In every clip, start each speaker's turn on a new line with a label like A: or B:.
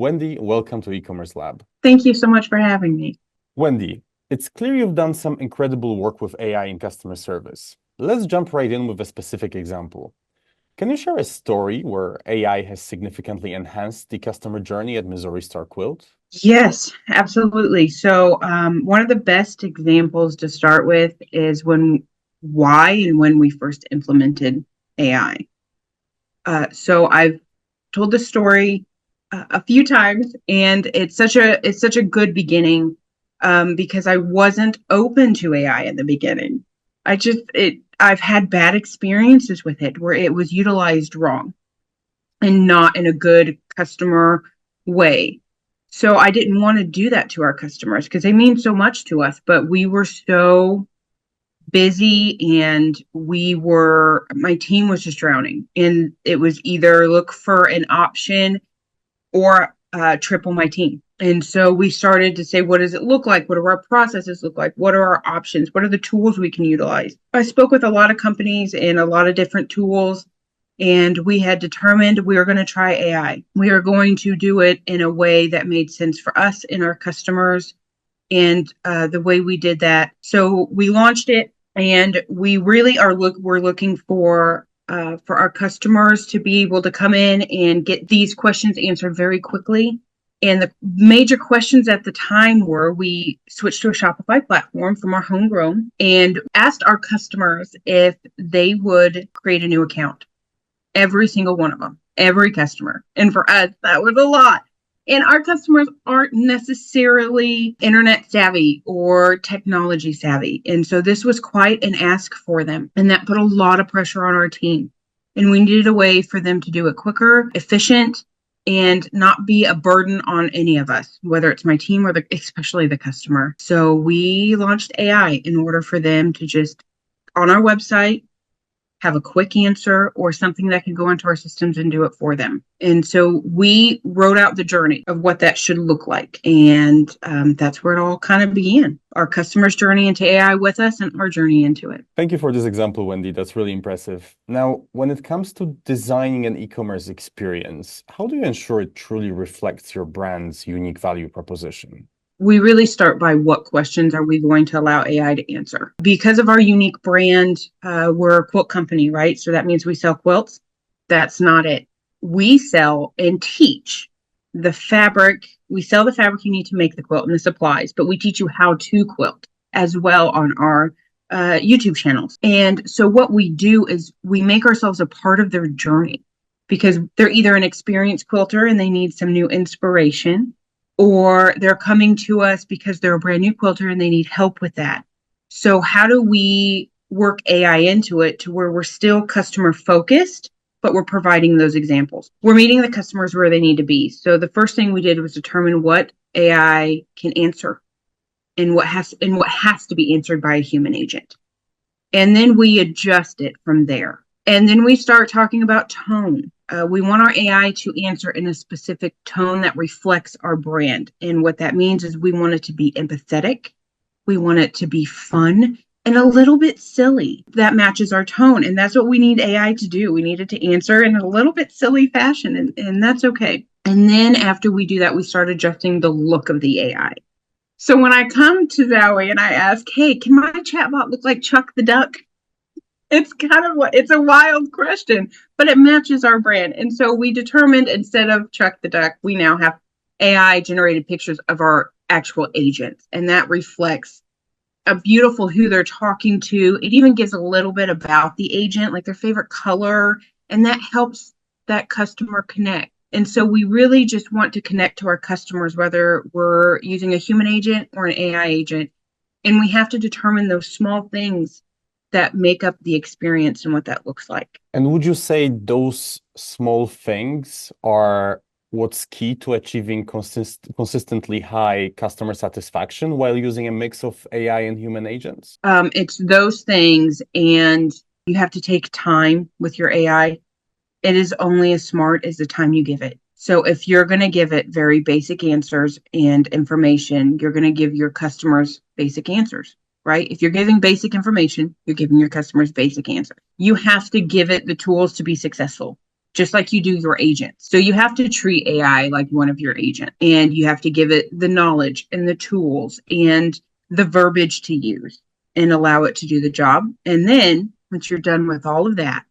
A: Wendi, welcome to Ecommerce Lab.
B: Thank you so much for having me.
A: Wendi, it's clear you've done some incredible work with AI in customer service. Let's jump right in with a specific example. Can you share a story where AI has significantly enhanced the customer journey at Missouri Star Quilt?
B: Yes, absolutely. So, one of the best examples to start with is why and when we first implemented AI. So I've told this story a few times, and it's such a good beginning because I wasn't open to AI in the beginning. I've had bad experiences with it where it was utilized wrong and not in a good customer way. So I didn't want to do that to our customers because they mean so much to us, but we were so busy and my team was just drowning. And it was either look for an option or triple my team. And so we started to say, what does it look like? What do our processes look like? What are our options? What are the tools we can utilize? I spoke with a lot of companies and a lot of different tools, and we had determined we were going to try AI. We are going to do it in a way that made sense for us and our customers, and the way we did that. So we launched it, and we really we're looking for our customers to be able to come in and get these questions answered very quickly. And the major questions at the time were we switched to a Shopify platform from our homegrown and asked our customers if they would create a new account. Every single one of them, every customer. And for us, that was a lot. And our customers aren't necessarily internet savvy or technology savvy. And so this was quite an ask for them. And that put a lot of pressure on our team. And we needed a way for them to do it quicker, efficient, and not be a burden on any of us, whether it's my team or especially the customer. So we launched AI in order for them to just, on our website, have a quick answer or something that can go into our systems and do it for them. And so we wrote out the journey of what that should look like. And that's where it all kind of began. Our customers' journey into AI with us and our journey into it.
A: Thank you for this example, Wendi. That's really impressive. Now, when it comes to designing an e-commerce experience, how do you ensure it truly reflects your brand's unique value proposition?
B: We really start by what questions are we going to allow AI to answer? Because of our unique brand, we're a quilt company, right? So that means we sell quilts. That's not it. We sell and teach the fabric. We sell the fabric you need to make the quilt and the supplies, but we teach you how to quilt as well on our YouTube channels. And so what we do is we make ourselves a part of their journey because they're either an experienced quilter and they need some new inspiration, or they're coming to us because they're a brand new quilter and they need help with that. So how do we work AI into it to where we're still customer focused, but we're providing those examples? We're meeting the customers where they need to be. So the first thing we did was determine what AI can answer and what has to be answered by a human agent. And then we adjust it from there. And then we start talking about tone. We want our AI to answer in a specific tone that reflects our brand. And what that means is we want it to be empathetic. We want it to be fun and a little bit silly. That matches our tone. And that's what we need AI to do. We need it to answer in a little bit silly fashion, and that's okay. And then after we do that, we start adjusting the look of the AI. So when I come to Zowie and I ask, hey, can my chatbot look like Chuck the Duck? It's a wild question, but it matches our brand. And so we determined instead of Chuck the Duck, we now have AI generated pictures of our actual agents. And that reflects a beautiful who they're talking to. It even gives a little bit about the agent, like their favorite color, and that helps that customer connect. And so we really just want to connect to our customers, whether we're using a human agent or an AI agent. And we have to determine those small things that make up the experience and what that looks like.
A: And would you say those small things are what's key to achieving consistently high customer satisfaction while using a mix of AI and human agents?
B: It's those things, and you have to take time with your AI. It is only as smart as the time you give it. So if you're going to give it very basic answers and information, you're going to give your customers basic answers. Right? If you're giving basic information, you're giving your customers basic answers. You have to give it the tools to be successful. just like you do your agents. So you have to treat AI like one of your agents, and you have to give it the knowledge and the tools and the verbiage to use and allow it to do the job. And then once you're done with all of that,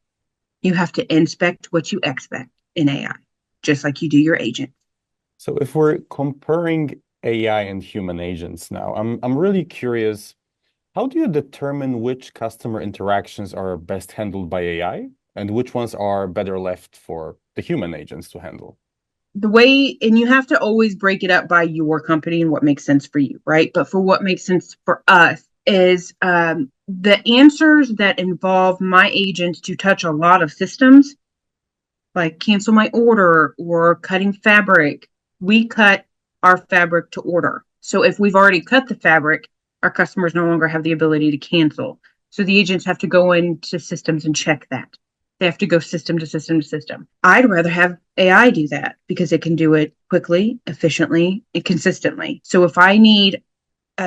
B: you have to inspect what you expect in AI, just like you do your agent.
A: So if we're comparing AI and human agents now, I'm really curious, how do you determine which customer interactions are best handled by AI and which ones are better left for the human agents to handle?
B: The way, and you have to always break it up by your company and what makes sense for you, right? But for what makes sense for us is the answers that involve my agents to touch a lot of systems, like cancel my order or cutting fabric. We cut our fabric to order. So if we've already cut the fabric, our customers no longer have the ability to cancel. So the agents have to go into systems and check that. They have to go system to system to system. I'd rather have AI do that because it can do it quickly, efficiently, and consistently. So if I need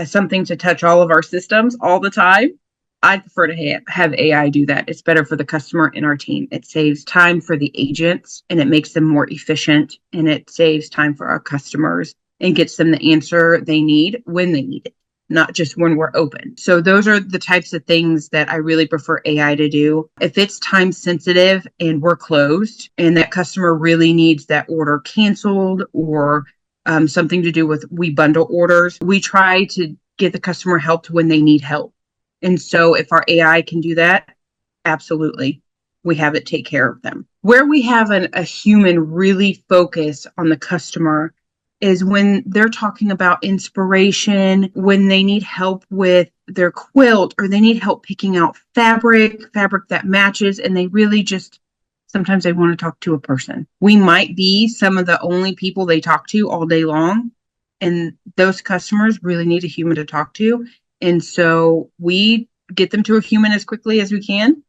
B: something to touch all of our systems all the time, I prefer to have AI do that. It's better for the customer and our team. It saves time for the agents and it makes them more efficient, and it saves time for our customers and gets them the answer they need when they need it, not just when we're open. So those are the types of things that I really prefer AI to do. If it's time sensitive and we're closed and that customer really needs that order canceled or something to do with we bundle orders, we try to get the customer help when they need help. And so if our AI can do that, absolutely, we have it take care of them. Where we have a human really focus on the customer is when they're talking about inspiration, when they need help with their quilt or they need help picking out fabric that matches, and they really just sometimes they want to talk to a person. We might be some of the only people they talk to all day long, and those customers really need a human to talk to. And so we get them to a human as quickly as we can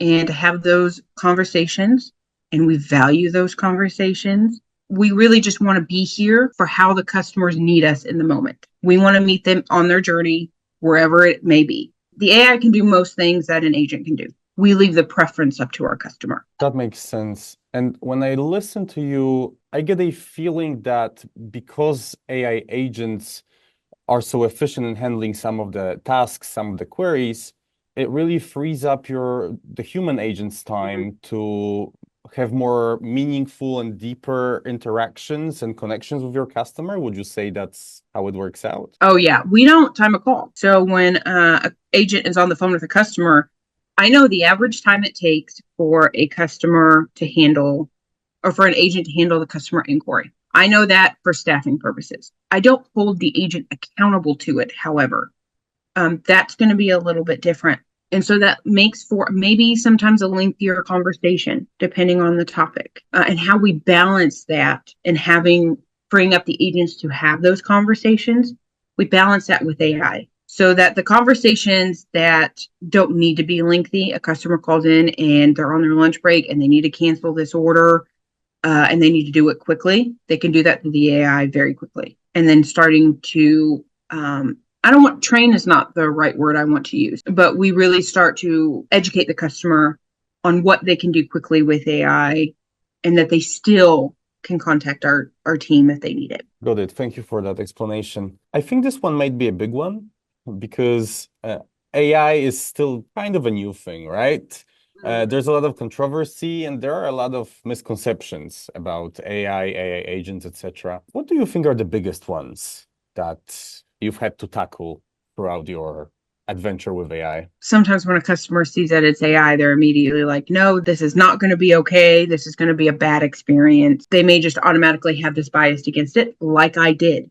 B: and have those conversations, and we value those conversations. We really just want to be here for how the customers need us in the moment. We want to meet them on their journey, wherever it may be. The AI can do most things that an agent can do. We leave the preference up to our customer.
A: That makes sense. And when I listen to you, I get a feeling that because AI agents are so efficient in handling some of the tasks, some of the queries, it really frees up the human agent's time to have more meaningful and deeper interactions and connections with your customer. Would you say that's how it works out?
B: Oh, yeah. We don't time a call. So when an agent is on the phone with a customer, I know the average time it takes for a customer to handle or for an agent to handle the customer inquiry. I know that for staffing purposes. I don't hold the agent accountable to it, however. That's going to be a little bit different. And so that makes for maybe sometimes a lengthier conversation, depending on the topic and how we balance that and freeing up the agents to have those conversations. We balance that with AI so that the conversations that don't need to be lengthy, a customer calls in and they're on their lunch break and they need to cancel this order and they need to do it quickly. They can do that through the AI very quickly. And then starting to train is not the right word I want to use, but we really start to educate the customer on what they can do quickly with AI and that they still can contact our team if they need it.
A: Got it. Thank you for that explanation. I think this one might be a big one because AI is still kind of a new thing, right? There's a lot of controversy and there are a lot of misconceptions about AI agents, etc. What do you think are the biggest ones that you've had to tackle throughout your adventure with AI?
B: Sometimes when a customer sees that it's AI, they're immediately like, no, this is not going to be okay. This is going to be a bad experience. They may just automatically have this bias against it, like I did.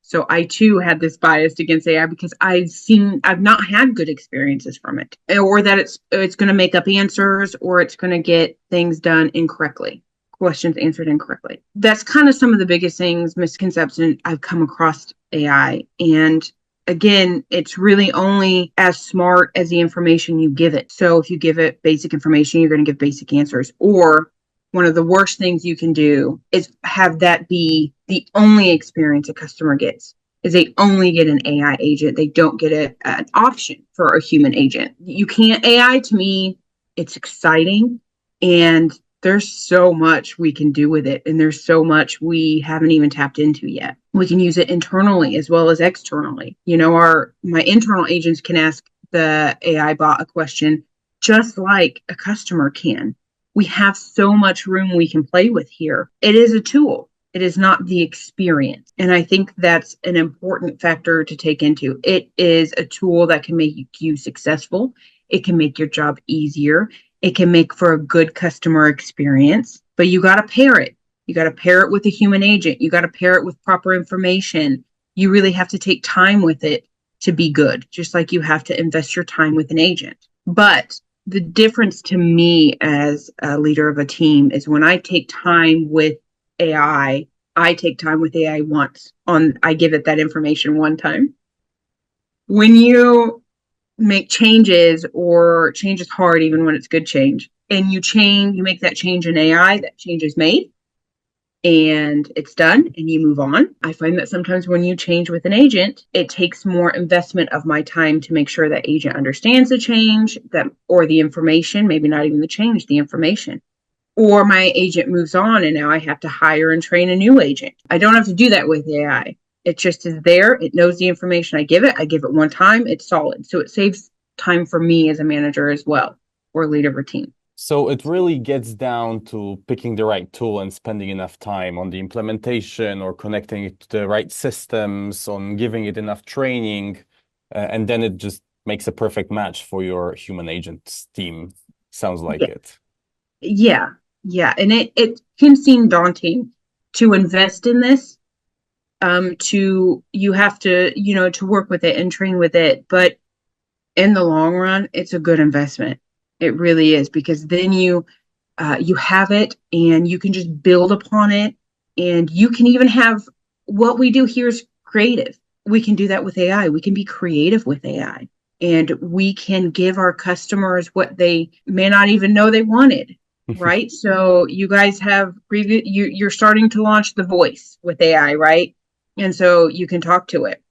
B: So I too had this bias against AI because I've not had good experiences from it, or that it's going to make up answers, or it's going to get things done incorrectly, questions answered incorrectly. That's kind of some of the biggest misconceptions I've come across AI. And again, it's really only as smart as the information you give it. So if you give it basic information, you're going to give basic answers. Or one of the worst things you can do is have that be the only experience a customer gets, is they only get an AI agent. They don't get an option for a human agent. You can't. AI, to me, it's exciting and There's so much we can do with it, and there's so much we haven't even tapped into yet. We can use it internally as well as externally. Our my internal agents can ask the AI bot a question just like a customer can. We have so much room we can play with here. It is a tool. It is not the experience. And I think that's an important factor to take into. It is a tool that can make you successful. It can make your job easier. It can make for a good customer experience, but you got to pair it. You got to pair it with a human agent. You got to pair it with proper information. You really have to take time with it to be good, just like you have to invest your time with an agent. But the difference to me as a leader of a team is when I take time with I take time with AI once. I give it that information one time. When you make changes, or change is hard even when it's good change, and you make that change in AI, that change is made and it's done and you move on. I find that sometimes when you change with an agent, it takes more investment of my time to make sure that agent understands the change, that or the information, maybe not even the change, the information. Or my agent moves on and now I have to hire and train a new agent. I don't have to do that with AI. It just is there. It knows the information I give it. I give it one time. It's solid. So it saves time for me as a manager as well, or leader of a team.
A: So it really gets down to picking the right tool and spending enough time on the implementation or connecting it to the right systems, on giving it enough training, and then it just makes a perfect match for your human agents team. Sounds like
B: Yeah.
A: it.
B: Yeah. Yeah. And it can seem daunting to invest in this. You have to, to work with it and train with it. But in the long run, it's a good investment. It really is, because then you have it and you can just build upon it, and you can even have what we do here is creative. We can do that with AI. We can be creative with AI, and we can give our customers what they may not even know they wanted. Right. So you guys have you're starting to launch the voice with AI, right? And so you can talk to it.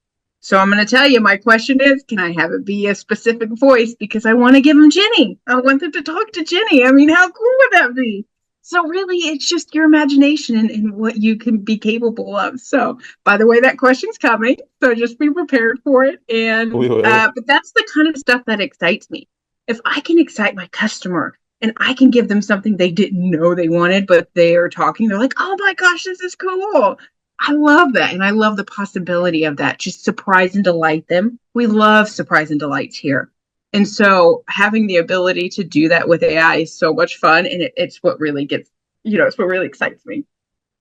B: So I'm going to tell you, my question is, can I have it be a specific voice? Because I want to give them Jenny. I want them to talk to Jenny. I mean, how cool would that be? So really, it's just your imagination and what you can be capable of. So, by the way, that question's coming. So just be prepared for it.
A: We
B: And
A: will.
B: but that's the kind of stuff that excites me. If I can excite my customer and I can give them something they didn't know they wanted, but they're talking, they're like, "Oh my gosh, this is cool." I love that. And I love the possibility of that. Just surprise and delight them. We love surprise and delights here. And so having the ability to do that with AI is so much fun. And it's what really it's what really excites me.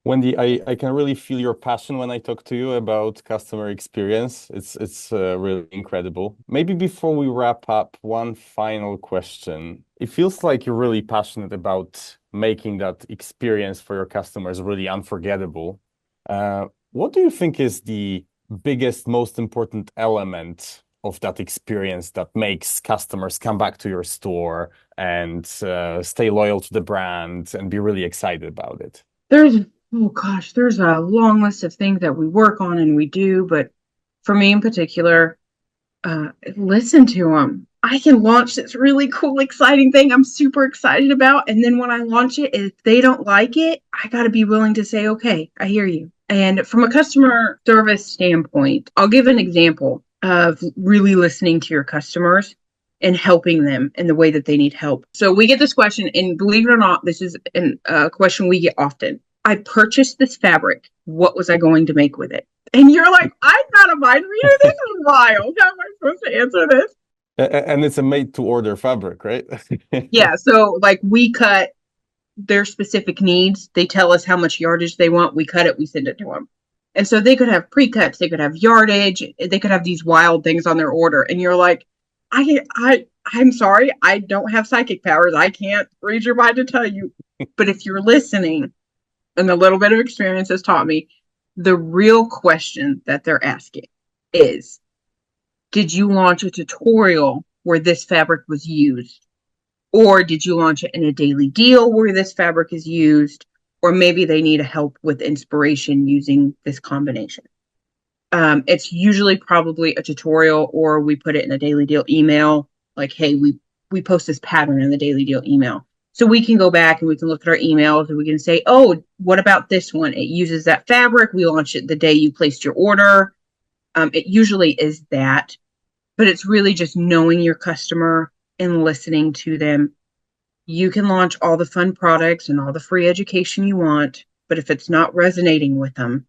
A: Wendi, I can really feel your passion when I talk to you about customer experience. It's really incredible. Maybe before we wrap up, one final question. It feels like you're really passionate about making that experience for your customers really unforgettable. What do you think is the biggest, most important element of that experience that makes customers come back to your store and stay loyal to the brand and be really excited about it?
B: There's, oh gosh, there's a long list of things that we work on and we do. But for me in particular, listen to them. I can launch this really cool, exciting thing I'm super excited about. And then when I launch it, if they don't like it, I got to be willing to say, okay, I hear you. And from a customer service standpoint, I'll give an example of really listening to your customers and helping them in the way that they need help. So we get this question, and believe it or not, this is a question we get often. I purchased this fabric. What was I going to make with it? And you're like, I'm not a mind reader. This is wild. How am I supposed to answer this?
A: And it's a made to order fabric, right?
B: Yeah. So, like, we cut their specific needs. They tell us how much yardage they want. We cut it, we send it to them. And so they could have pre-cuts, they could have yardage, they could have these wild things on their order. And you're like, I'm sorry, I don't have psychic powers. I can't read your mind to tell you. But if you're listening, and a little bit of experience has taught me, the real question that they're asking is, did you launch a tutorial where this fabric was used? Or did you launch it in a daily deal where this fabric is used? Or maybe they need help with inspiration using this combination. It's usually probably a tutorial, or we put it in a daily deal email. Like, hey, we post this pattern in the daily deal email. So we can go back and we can look at our emails and we can say, oh, what about this one? It uses that fabric. We launched it the day you placed your order. It usually is that, but it's really just knowing your customer and listening to them. You can launch all the fun products and all the free education you want, but if it's not resonating with them,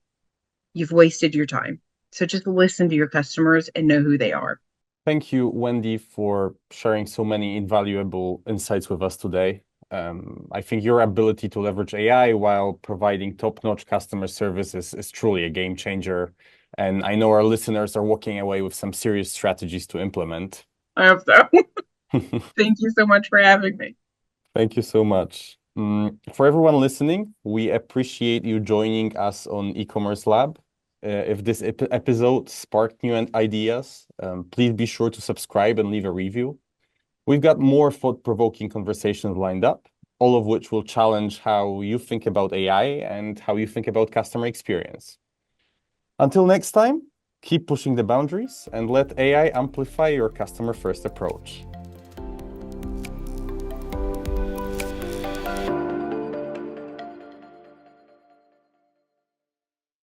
B: you've wasted your time. So just listen to your customers and know who they are.
A: Thank you, Wendi, for sharing so many invaluable insights with us today. I think your ability to leverage AI while providing top-notch customer service is truly a game changer. And I know our listeners are walking away with some serious strategies to implement.
B: I hope so. Thank you so much for having me.
A: Thank you so much. For everyone listening, we appreciate you joining us on Ecommerce Lab. If this episode sparked new ideas, please be sure to subscribe and leave a review. We've got more thought-provoking conversations lined up, all of which will challenge how you think about AI and how you think about customer experience. Until next time, keep pushing the boundaries and let AI amplify your customer-first approach.